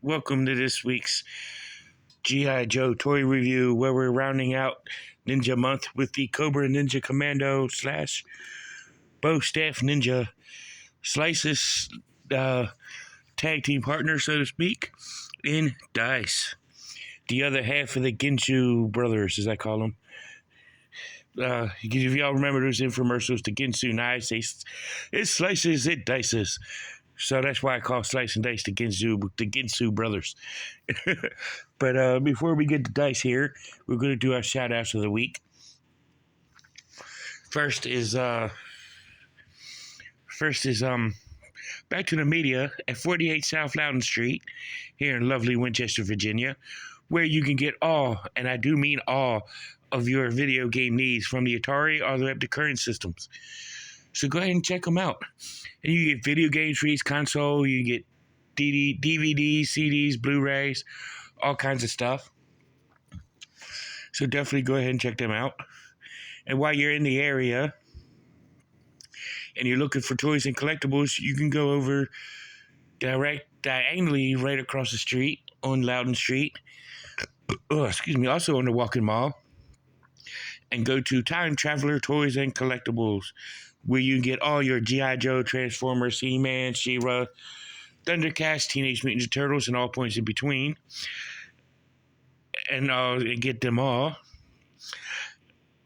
Welcome to this week's G.I. Joe toy review, where we're rounding out Ninja Month with the Cobra Ninja Commando slash Bo Staff Ninja Slices tag team partner, so to speak, in Dice. The other half of the Ginsu brothers, as I call them. If y'all remember those infomercials, the Ginsu knives, it slices, it dices. So that's why I call Slice and Dice the Ginsu brothers. But before we get to Dice here, we're going to do our shout outs of the week. First is Back to the Media at 48 South Loudon Street here in lovely Winchester, Virginia, where you can get all, and I do mean all, of your video game needs from the Atari all the way up to current systems. So go ahead and check them out. And you get video games for each console. You get DVDs, CDs, Blu-rays, all kinds of stuff. So definitely go ahead and check them out. And while you're in the area and you're looking for toys and collectibles, you can go over diagonally right across the street on Loudon Street. Also on the Walking Mall. And go to Time Traveler Toys and Collectibles, where you can get all your G.I. Joe, Transformers, He-Man, She-Ra, Thundercats, Teenage Mutant Ninja Turtles, and all points in between. And get them all.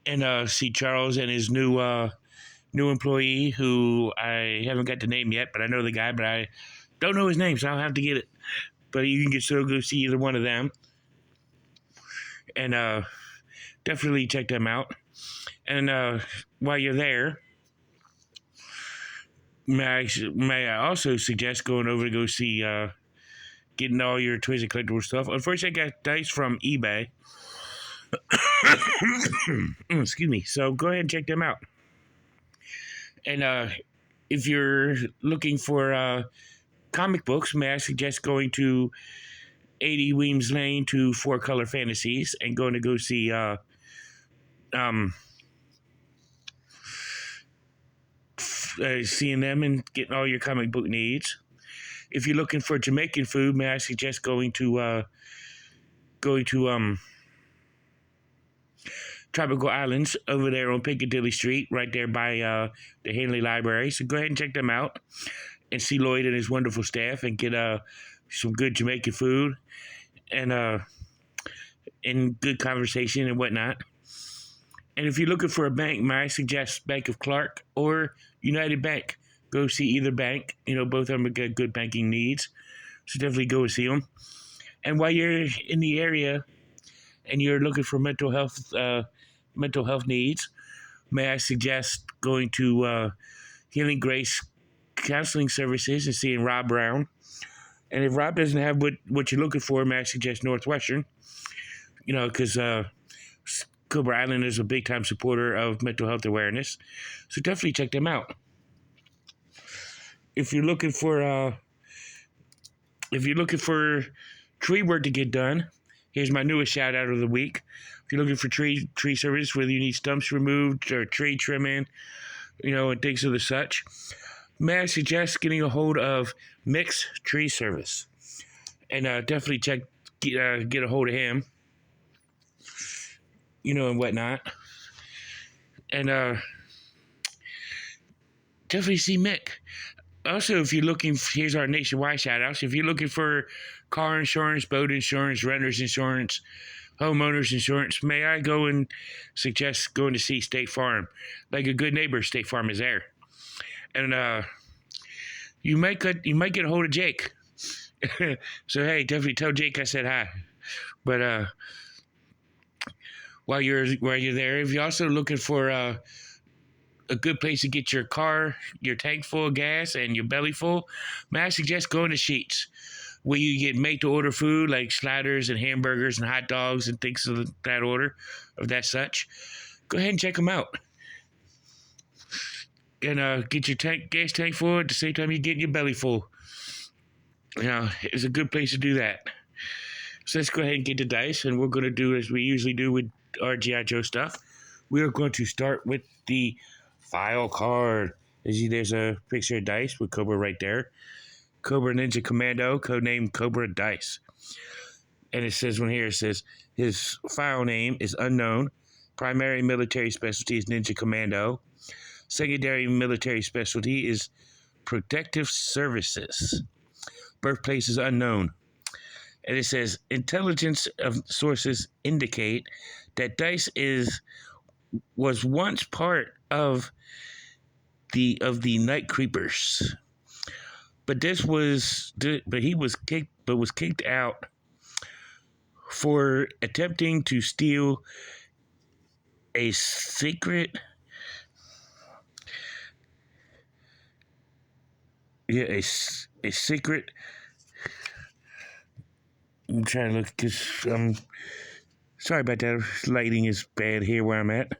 And see Charles and his new employee, who I haven't got the name yet, but I know the guy, but I don't know his name, so I'll have to get it. But you can still go see either one of them. And definitely check them out. And while you're there, may I also suggest going over to go see, getting all your toys and collectible stuff. Unfortunately, I got Dice from eBay. Excuse me. So go ahead and check them out. And if you're looking for comic books, may I suggest going to 80 Weems Lane to 4-Color Fantasies and going to go see seeing them and getting all your comic book needs. If you're looking for Jamaican food, may I suggest going to Tropical Islands over there on Piccadilly Street, right there by the Henley Library. So go ahead and check them out and see Lloyd and his wonderful staff and get some good Jamaican food and good conversation and whatnot. And if you're looking for a bank, may I suggest Bank of Clark or United Bank. Go see either bank. Both of them got good banking needs. So definitely go and see them. And while you're in the area and you're looking for mental health needs, may I suggest going to Healing Grace Counseling Services and seeing Rob Brown. And if Rob doesn't have what you're looking for, may I suggest Northwestern. Because Cobra Island is a big-time supporter of mental health awareness. So definitely check them out. If you're looking for tree work to get done, here's my newest shout-out of the week. If you're looking for tree service, whether you need stumps removed or tree trimming, and things of the such, may I suggest getting a hold of Mix Tree Service. And definitely get a hold of him, and whatnot. And definitely see Mick. Also, if you're looking, here's our nationwide shout-outs. If you're looking for car insurance, boat insurance, renter's insurance, homeowner's insurance, may I go and suggest going to see State Farm. Like a good neighbor, State Farm is there. And you might get a hold of Jake. So, hey, definitely tell Jake I said hi. But while you're there, if you're also looking for a good place to get your tank full of gas and your belly full, may I suggest going to Sheetz, where you get made-to-order food like sliders and hamburgers and hot dogs and things of that order, of that such. Go ahead and check them out. And get your gas tank full at the same time you're getting your belly full. It's a good place to do that. So let's go ahead and get the dice, and we're going to do as we usually do with our G.I. Joe stuff. We are going to start with the file card. As you see, there's a picture of dice with Cobra right there. Cobra Ninja Commando, codenamed Cobra Dice. And it says his file name is unknown. Primary military specialty is Ninja Commando. Secondary military specialty is Protective Services. Birthplace is unknown. And it says intelligence of sources indicate that Dice was once part of the Night Creepers, but he was kicked out for attempting to steal a secret. Yeah, a secret. I'm trying to look because sorry about that. Lighting is bad here where I'm at.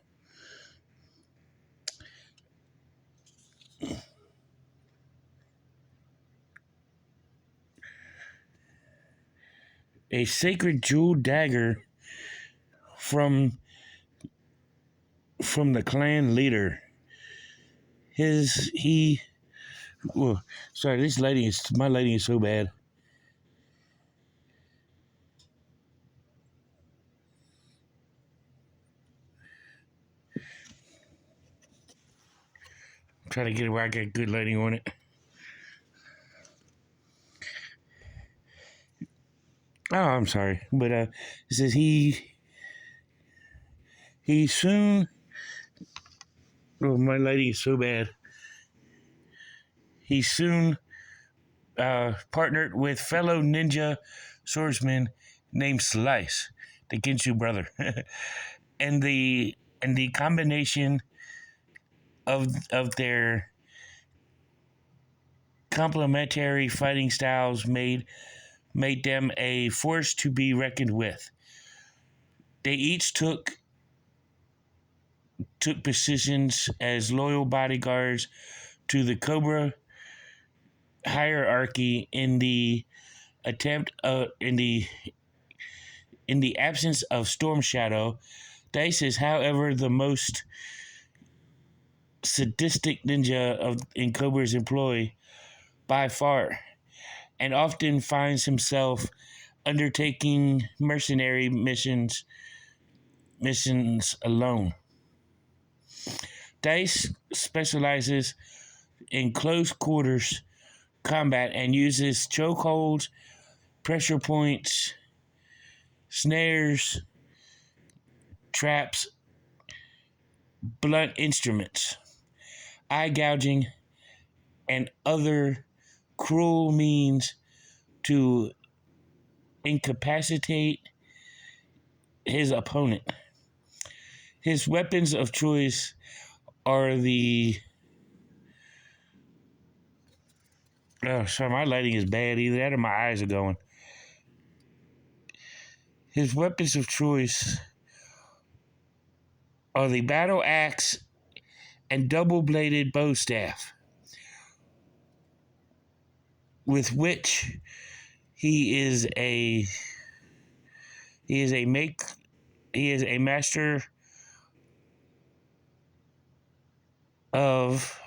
A sacred jewel dagger from the clan leader. Sorry, my lighting is so bad. I'm trying to get it where I get good lighting on it. Oh, I'm sorry, but it says he soon. Oh, my lighting is so bad. He soon partnered with fellow ninja swordsman named Slice, the Genshu brother, and the combination of their complementary fighting styles made them a force to be reckoned with. They each took positions as loyal bodyguards to the Cobra hierarchy in the absence of Storm Shadow. Dice is, however, the most sadistic ninja in Cobra's employ by far, and often finds himself undertaking mercenary missions alone. Dice specializes in close quarters combat and uses chokeholds, pressure points, snares, traps, blunt instruments, eye gouging, and other cruel means to incapacitate his opponent. His weapons of choice are the... Oh, sorry, my lighting is bad. Either that or my eyes are going. His weapons of choice are the battle axe and double-bladed bow staff, with which he is a master of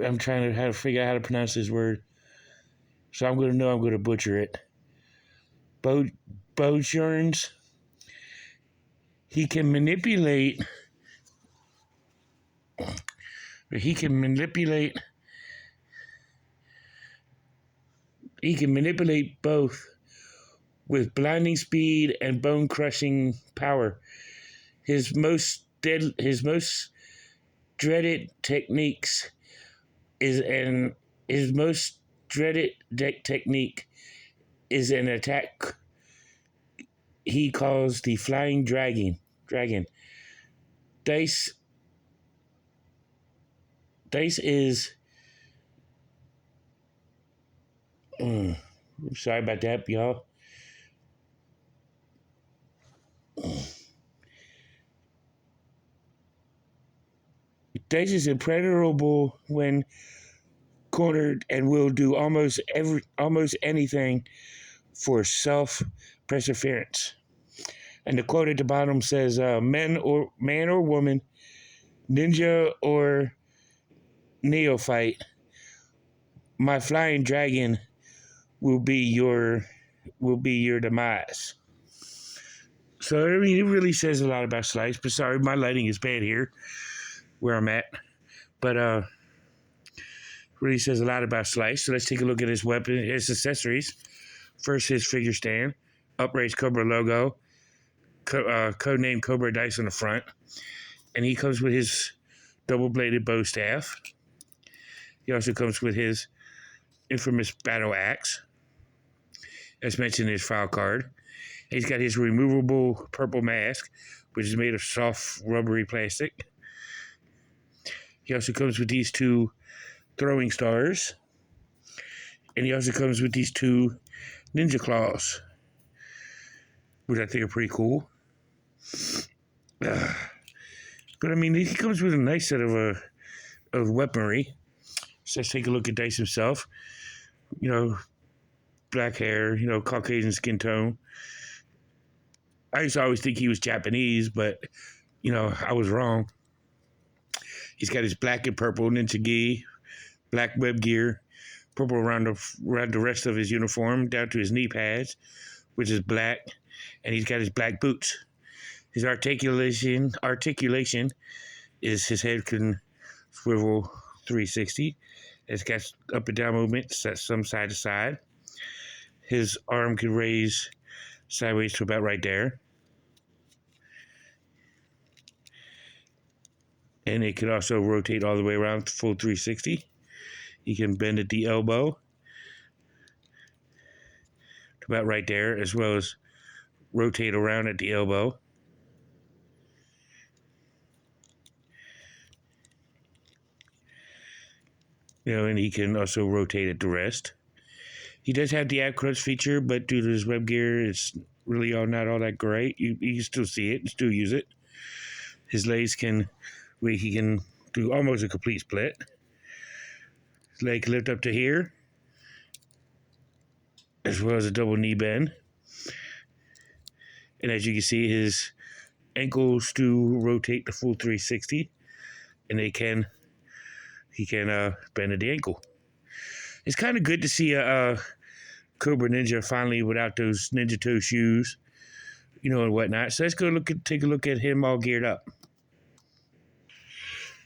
I'm trying to figure out how to pronounce this word, so I'm going to butcher it. Bojorns. He can manipulate both with blinding speed and bone-crushing power. His most dreaded technique is an attack he calls the Flying Dragon. Dice is... sorry about that, y'all. Dice is impenetrable when cornered and will do almost anything for self-preservance. And the quote at the bottom says, man or woman, ninja or neophyte, my flying dragon will be your demise. So I mean, it really says a lot about Slice. But sorry, my lighting is bad here where I'm at. But really says a lot about Slice. So let's take a look at his weapon, his accessories. First, his figure stand, upraised Cobra logo, codename Cobra Dice on the front, and he comes with his double-bladed bow staff. He also comes with his infamous battle axe, as mentioned in his file card. He's got his removable purple mask, which is made of soft, rubbery plastic. He also comes with these two throwing stars. And he also comes with these two ninja claws, which I think are pretty cool. But I mean, he comes with a nice set of weaponry. So let's take a look at Dice himself. You know, black hair, you know, Caucasian skin tone. I used to always think he was Japanese, but, you know, I was wrong. He's got his black and purple ninja gi, black web gear, purple around the rest of his uniform, down to his knee pads, which is black, and he's got his black boots. His articulation is his head can swivel 360. It's got up and down movements, some side to side. His arm can raise sideways to about right there. And it can also rotate all the way around to full 360. You can bend at the elbow to about right there, as well as rotate around at the elbow. You know, and he can also rotate at the wrist. He does have the ab crunch feature, but due to his web gear, it's really not all that great. You can still see it and still use it. His legs he can do almost a complete split. His leg can lift up to here, as well as a double knee bend. And as you can see, his ankles do rotate the full 360, and he can bend at the ankle. It's kind of good to see a Cobra Ninja finally without those ninja toe shoes, you know, and whatnot. So let's go take a look at him all geared up.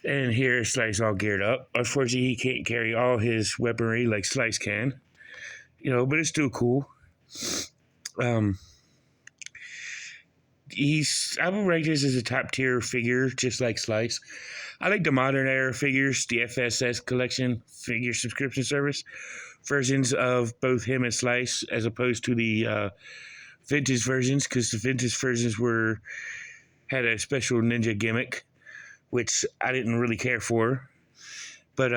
And here Slice all geared up. Unfortunately, he can't carry all his weaponry like Slice can, you know, but it's still cool. I would rank this as a top tier figure, just like Slice. I like the modern era figures, the FSS collection figure subscription service versions of both him and Slice, as opposed to the vintage versions, because the vintage versions had a special ninja gimmick, which I didn't really care for. But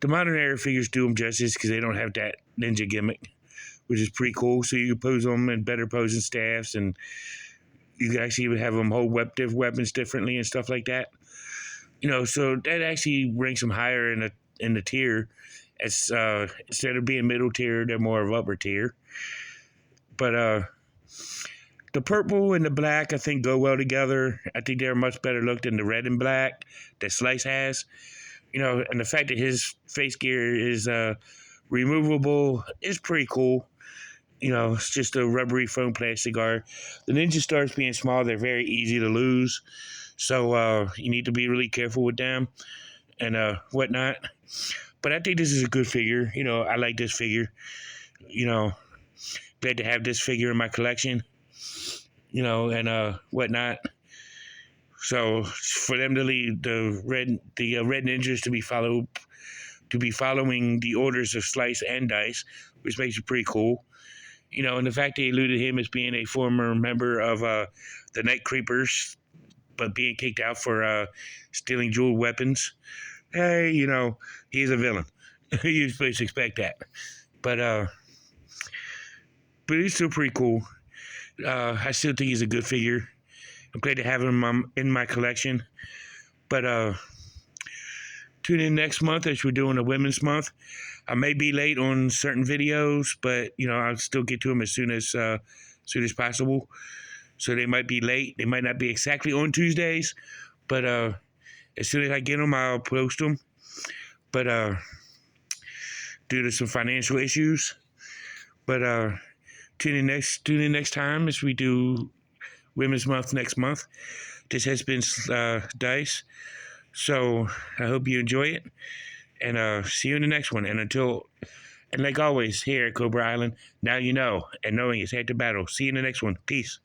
the modern era figures do them justice because they don't have that ninja gimmick, which is pretty cool. So you can pose them in better posing staffs, and you can actually have them hold weapons differently and stuff like that. You know, so that actually ranks them higher in the tier. As instead of being middle tier, they're more of upper tier. But the purple and the black, I think, go well together. I think they're a much better look than the red and black that Slice has. You know, and the fact that his face gear is removable is pretty cool. You know, it's just a rubbery foam plastic guard. The ninja stars being small, they're very easy to lose. So you need to be really careful with them and whatnot. But I think this is a good figure. You know, I like this figure. You know, glad to have this figure in my collection. You know, and whatnot. So for them to leave the red ninjas to be following the orders of Slice and Dice, which makes it pretty cool. You know, and the fact they alluded him as being a former member of the Night Creepers, but being kicked out for stealing jeweled weapons. Hey, you know, he's a villain. You're supposed to expect that. But he's still pretty cool. I still think he's a good figure. I'm glad to have him in my collection. But tune in next month as we're doing a Women's Month. I may be late on certain videos, but, you know, I'll still get to them as soon as possible. so they might be late. They might not be exactly on Tuesdays, but as soon as I get them, I'll post them. But due to some financial issues, but tune in next time as we do Women's Month next month. This has been Dice. So I hope you enjoy it, and see you in the next one. And like always, here at Cobra Island, now you know, and knowing is half the battle. See you in the next one. Peace.